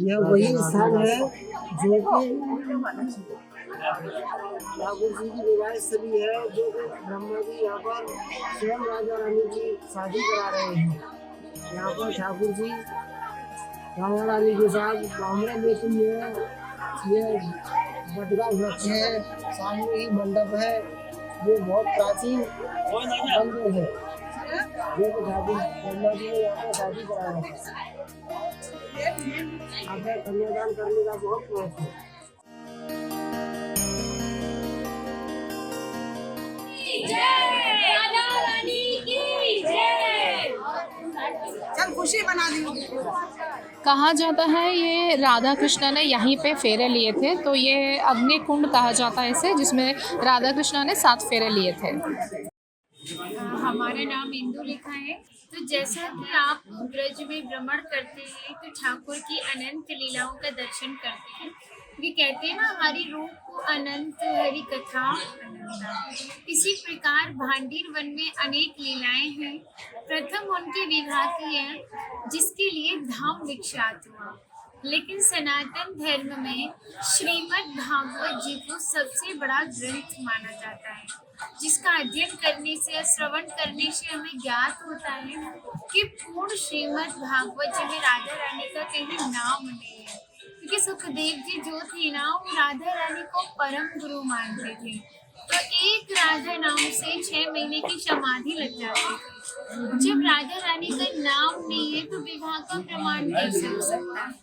यह वही स्थान है जो कि ठाकुर जी की विवाह स्थली है, जो कि ब्रह्मा जी यहाँ पर स्वयं राजा रानी की शादी करा रहे हैं। यहाँ पर ठाकुर जी राजा रानी के साथ ब्राह्मण लेकिन ये बटगा वृक्ष है, सामने ही मंडप है। ये बहुत प्राचीन मंदिर है जो कि ठाकुर ब्रह्मा जी ने यहाँ पर शादी कराया है। यहाँ पे कन्यादान करने का बहुत महत्व है। चल खुशी बना दी। कहा जाता है ये राधा कृष्णा ने यहीं पे फेरे लिए थे, तो ये अग्नि कुंड कहा जाता है इसे, जिसमें राधा कृष्णा ने 7 फेरे लिए थे। हमारा नाम इंदु लिखा है। तो जैसा कि आप ब्रज में भ्रमण करते हैं तो ठाकुर की अनंत लीलाओं का दर्शन करते हैं। ये कहते हैं ना, हरि रूप अनंत हरि कथा अनंता। इसी प्रकार भांडीर वन में अनेक लीलाएं हैं। प्रथम उनके विवाह की है, जिसके लिए धाम विख्यात हुआ। लेकिन सनातन धर्म में श्रीमद् भागवत जी को सबसे बड़ा ग्रंथ माना जाता है, जिसका अध्ययन करने से या श्रवण करने से हमें ज्ञात होता है कि पूर्ण श्रीमद् भागवत जी में राधा रानी का कहीं नाम नहीं है। क्योंकि सुखदेव जी जो थे ना, वो राधा रानी को परम गुरु मानते थे। तो एक राधा नाम से 6 महीने की समाधि लग जाती थी। जब राधा रानी का नाम नहीं है तो विवाह का प्रमाण कैसे हो सकता है?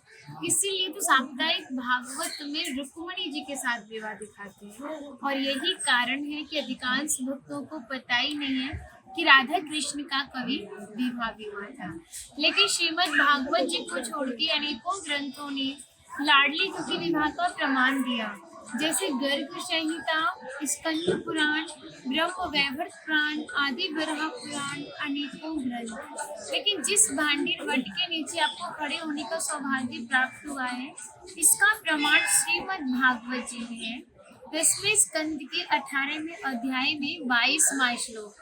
इसीलिए तो साप्ताहिक भागवत में रुक्मणी जी के साथ विवाह दिखाते हैं। और यही कारण है कि अधिकांश भक्तों को पता ही नहीं है कि राधा कृष्ण का कभी विवाह भी हुआ था। लेकिन श्रीमद् भागवत जी को छोड़ के अनेकों ग्रंथों ने लाडली जी के विवाह का प्रमाण दिया, जैसे गर्ग संहिता, स्कंद पुराण, ब्रह्म वैवर्त पुराण, आदि बराह पुराण, अनेकों ग्रंथ। लेकिन जिस भांडीर वट के नीचे आपको खड़े होने का सौभाग्य प्राप्त हुआ है, इसका प्रमाण श्रीमद् भागवत जी में है। 10वें स्कंद के 18वें अध्याय में 22वां श्लोक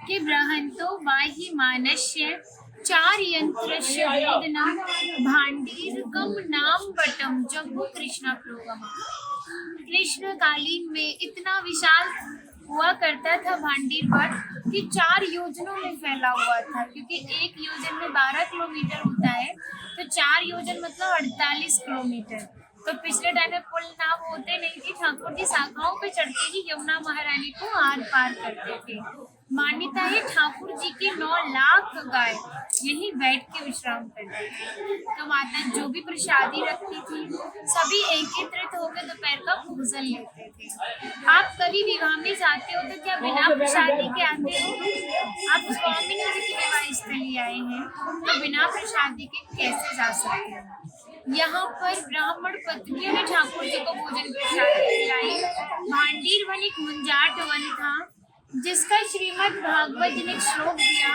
कि बृहंतो वाहि मानस्य 4 यंत्रस्य वेदनम भांडीरकम नाम बटम जम्बू कृष्णा प्रोगमा। कृष्ण कालीन में इतना विशाल हुआ करता था भांडीर वट कि 4 योजनों में फैला हुआ था। क्योंकि एक योजन में 12 किलोमीटर होता है, तो 4 योजन मतलब 48 किलोमीटर। तो पिछले टाइम में पुल नाव होते नहीं थे, ठाकुर जी शाखाओं पे चढ़ते ही यमुना महारानी को आर पार करते थे। मान्यता है ठाकुर जी की 9 लाख गाय यही बैठ के विश्राम करते थे। तो माता जो भी प्रसादी रखती थी, सभी एकत्रित होकर दोपहर का भोजन लेते थे। आप कभी विवाह में जाते हो तो क्या बिना प्रसादी के आते हो? आप स्वामी जी की विवाह स्थली आए हैं तो बिना प्रसादी के कैसे जा सकते हो? यहाँ पर ब्राह्मण पत्नियों ने ठाकुर जी को भोजन प्रसादी खिलाई। भांडीर वन एक मुंजाट वन था, जिसका श्रीमद् भागवत जी ने श्लोक दिया,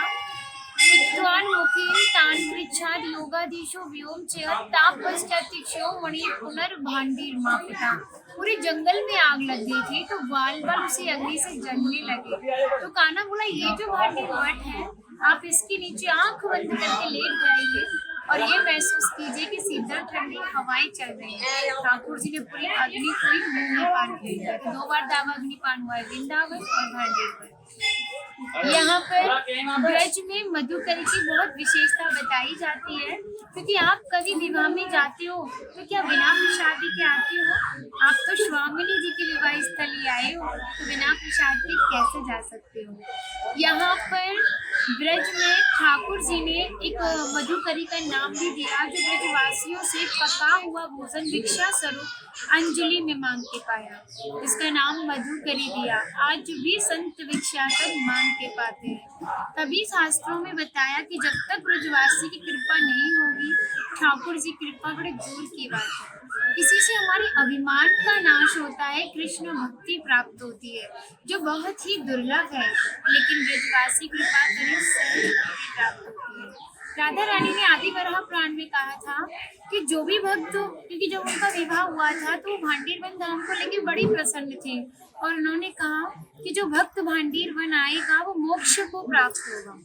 विद्वान मुखी तान पृच्छाद योगाधीशो व्योम चेय ताप पश्चातिक्षो मणि पुनर्भांडीर मापिता। पूरे जंगल में आग लग गई थी, तो बाल बाल उसी अग्नि से जलने लगे। तो कान्हा बोला, ये जो भांडीर वट है, आप इसके नीचे आंख बंद करके लेट जाइए और ये महसूस कीजिए कि शीतल ठंडी हवाएं चल रही है। ठाकुर जी ने पूरी अग्नि को मुंह में पान किया। तो 2 बार दावा अग्नि पान हुआ है, वृंदावन और भांडीर पर। यहाँ पर ब्रज में मधुकर की बहुत विशेषता बताई जाती है। क्योंकि आप कभी विवाह में जाते हो तो क्या बिना प्रसादी के आते हो? आप तो स्वामिनी जी की विवाह स्थली आए हो, तो बिना प्रसाद के कैसे जा सकते हो? यहाँ पर ब्रज में ठाकुर जी ने एक मधुकरी का नाम भी दिया, जो ब्रजवासियों से पका हुआ भोजन भिक्षा स्वरूप अंजलि में मांग के पाया। इसका नाम मधुकरी दिया। आज भी संत भिक्षाटन मांग के पाते हैं। तभी शास्त्रों में बताया कि जब तक ब्रजवासी की कृपा नहीं होगी, ठाकुर जी कृपा बड़े दूर की बात है। इसी से हमारे अभिमान का नाश होता है, कृष्ण भक्ति प्राप्त होती है, जो बहुत ही दुर्लभ है। लेकिन ब्रजवासी कृपा करें सहज भक्ति प्राप्त होती है। राधा रानी ने आदि बराह पुराण में कहा था कि जो भी भक्त, क्योंकि जब उनका विवाह हुआ था तो वो भांडीर वन धाम को लेकर बड़ी प्रसन्न थे और उन्होंने कहा कि जो भक्त भांडीर वन आएगा वो मोक्ष को प्राप्त होगा।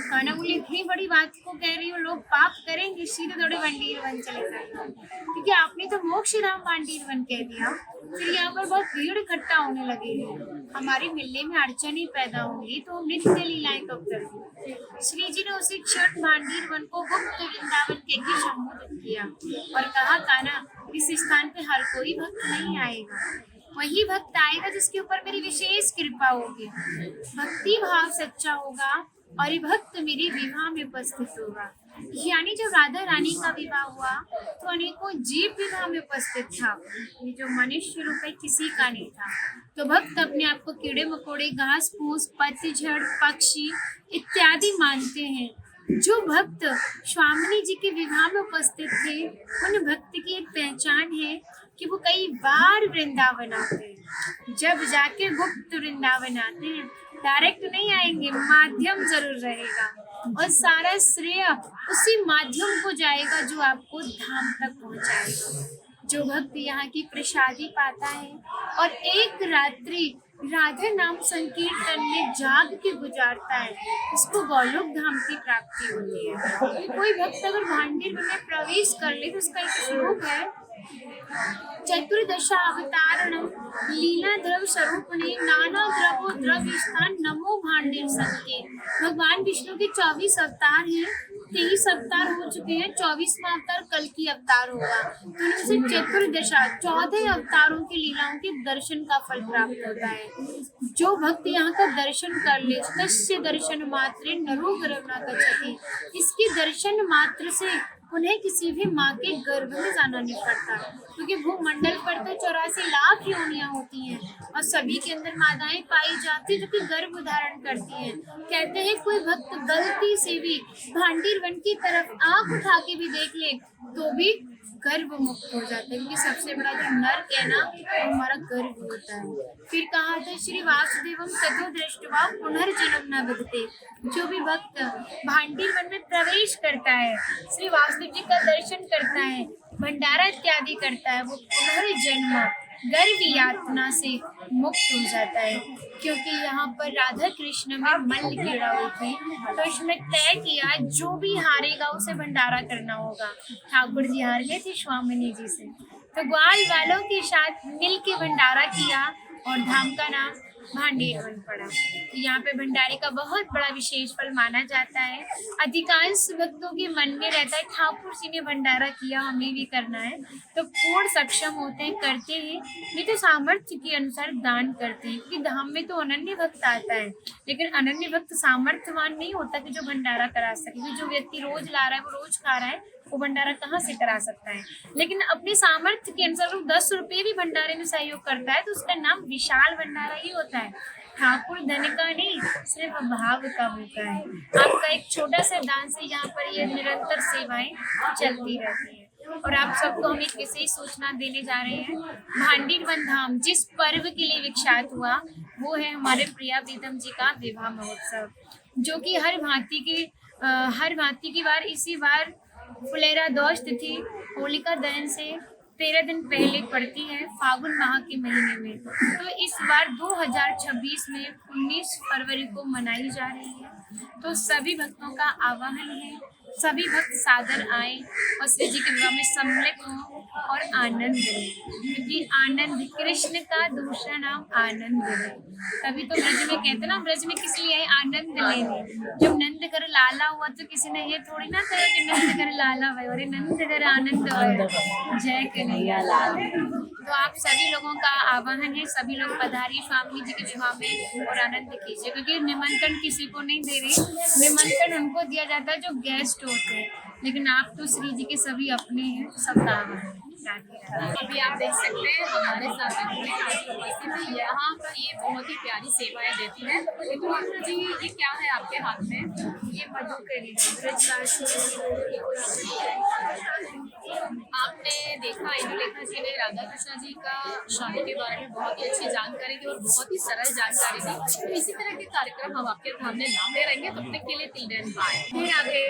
कान्हा बोले इतनी बड़ी बात को कह रही हो, लोग पाप करेंगे, सीधे थोड़े भांडीर वन चले जाएंगे, क्योंकि आपने तो मोक्ष धाम भांडीर वन कह दिया। फिर यहाँ पर बहुत भीड़ इकट्ठा होने लगेगी, हमारे मिलने में अड़चनें पैदा होंगी, तो हम नित्य लीलाएं कब करेंगे। श्री जी ने उसी क्षण भांडीर वन को गुप्त वृंदावन के संबोधित किया और कहा, कान्हा इस स्थान पे हर कोई भक्त नहीं आएगा, वही भक्त आएगा जिसके ऊपर मेरी विशेष कृपा होगी, भक्ति भाव सच्चा होगा और ये भक्त मेरे विवाह में उपस्थित होगा। यानी जब राधा रानी का विवाह हुआ तो अनेकों जीव विवाह में उपस्थित था, ये जो मनुष्य रूप है किसी का नहीं था। तो भक्त अपने आप को कीड़े मकोड़े, घास फूस, पतझड़, पक्षी इत्यादि मानते हैं। जो भक्त स्वामिनी जी के विवाह में उपस्थित थे, उन भक्त की एक पहचान है कि वो कई बार वृंदावन आते हैं। जब जाके गुप्त वृंदावन आते हैं, डायरेक्ट नहीं आएंगे, माध्यम जरूर रहेगा और सारा श्रेय उसी माध्यम को जाएगा जो आपको धाम तक पहुंचाएगा। जो भक्त यहाँ की प्रसादी पाता है और एक रात्रि राधा नाम संकीर्तन में जाग के गुजारता है, उसको गोलोक धाम की प्राप्ति होती है। कोई भक्त अगर भांडीर वन में प्रवेश कर ले तो उसका एक श्लोक है, चतुर्दशा अवतारणम लीला द्रव स्वरूपने नाना द्रवो द्रव्य स्थान नमो भांडीर संके। भगवान विष्णु के 24 अवतार हैं, 23 अवतार हो चुके हैं, 24वां अवतार कल की अवतार होगा। तो उनसे चतुर्दशा 14 अवतारों की लीलाओं के दर्शन का फल प्राप्त होता है। जो भक्त यहाँ का दर्शन कर ले, तस्य दर्शन मात्रे नरो गर्भ न गच्छति, इसके दर्शन मात्र से उन्हें किसी भी माँ के गर्भ में जाना नहीं पड़ता, क्योंकि भूमंडल पर तो 84 लाख योनियां होती हैं और सभी के अंदर माताएं पाई जाती जो कि गर्भ धारण करती हैं। कहते हैं कोई भक्त गलती से भी भांडीर वन की तरफ आंख उठा के भी देख ले तो भी गर्भ मुक्त हो जाता है, क्योंकि सबसे बड़ा जो नर्क है ना वो हमारा गर्भ होता है। फिर कहा था श्री वासुदेवम ततो दृष्टवा पुनर्जन्म न विदते। जो भी भक्त भांडीर वन में प्रवेश करता है, श्री वासुदेव जी का दर्शन करता है, भंडारा इत्यादि करता है, वो पुनर्जन्म गर्भ यातना से मुक्त हो जाता है। क्योंकि यहाँ पर राधा कृष्ण में मल्ल कीड़ा हुई थी, तो इसमें तय किया जो भी हारेगा उसे भंडारा करना होगा। ठाकुर जी हार गए थे स्वामिनी जी से, तो ग्वाल वालों के साथ मिल के भंडारा किया और धाम का नाम भांडीर वन पड़ा। तो यहाँ पे भंडारे का बहुत बड़ा विशेष फल माना जाता है। अधिकांश भक्तों के मन में रहता है ठाकुर जी ने भंडारा किया, हमें भी करना है, तो पूर्ण सक्षम होते हैं, करते हैं, नहीं तो सामर्थ्य के अनुसार दान करते हैं। क्योंकि धाम में तो अनन्य भक्त आता है, लेकिन अनन्य भक्त सामर्थ्यवान नहीं होता कि जो भंडारा करा सके। जो व्यक्ति रोज ला रहा है, वो रोज खा रहा है, वो भंडारा कहाँ से करा सकता है। लेकिन अपने सामर्थ्य के अनुसार वो 10 रुपये भी भंडारे में सहयोग करता है, तो उसका नाम विशाल भंडारा ही होता है। ठाकुर धन का नहीं, सिर्फ भाव का होता है। आपका एक छोटा सा दान से यहाँ पर ये निरंतर सेवाएं चलती रहती है। और आप सबको हम एक विशेष सूचना देने जा रहे हैं। भांडीर वन धाम जिस पर्व के लिए विख्यात हुआ वो है हमारे प्रिया प्रीतम जी का विवाह महोत्सव, जो कि हर भांति की बार इसी बार फुलेरा दोष तिथि होलिका दहन से 13 दिन पहले पड़ती है, फागुन माह के महीने में। तो इस बार 2026 में 19 फरवरी को मनाई जा रही है। तो सभी भक्तों का आह्वान है, सभी भक्त सादर आए और श्री जी के विवाह में सम्मिलित हों और आनंद लें, क्योंकि आनंद कृष्ण का दूसरा नाम आनंद है। तभी तो ब्रज में कहते ना, ब्रज में किस लिए आए? आनंद लेने। जब नंद घर लाला हुआ तो किसी ने ये थोड़ी ना कहा कि नंद घर लाला भाई, और नंद घर आनंद जय कन्हैया लाल। तो आप सभी लोगों का आह्वान है, सभी लोग पधारिए स्वामी जी के विवाह में और आनंद कीजिए, क्योंकि निमंत्रण किसी को नहीं दे रहे, निमंत्रण उनको दिया जाता है जो गेस्ट होते हैं, लेकिन आप तो श्री जी के सभी अपने हैं, सबका आह्वान है। अभी आप देख सकते हैं हमारे साथ में यहाँ पर ये बहुत ही प्यारी सेवाएं देती है। तो जी ये क्या है आपके हाथ में? ये मधुकरी आपने देखा इंदुलेखा जी ने राधा कृष्ण जी का शादी के बारे में बहुत ही अच्छी जानकारी दी और बहुत ही सरल जानकारी दी। तो इसी तरह के कार्यक्रम हम आपके सामने लाते रहेंगे। तब तक के लिए तिल देन बाय। फिर आगे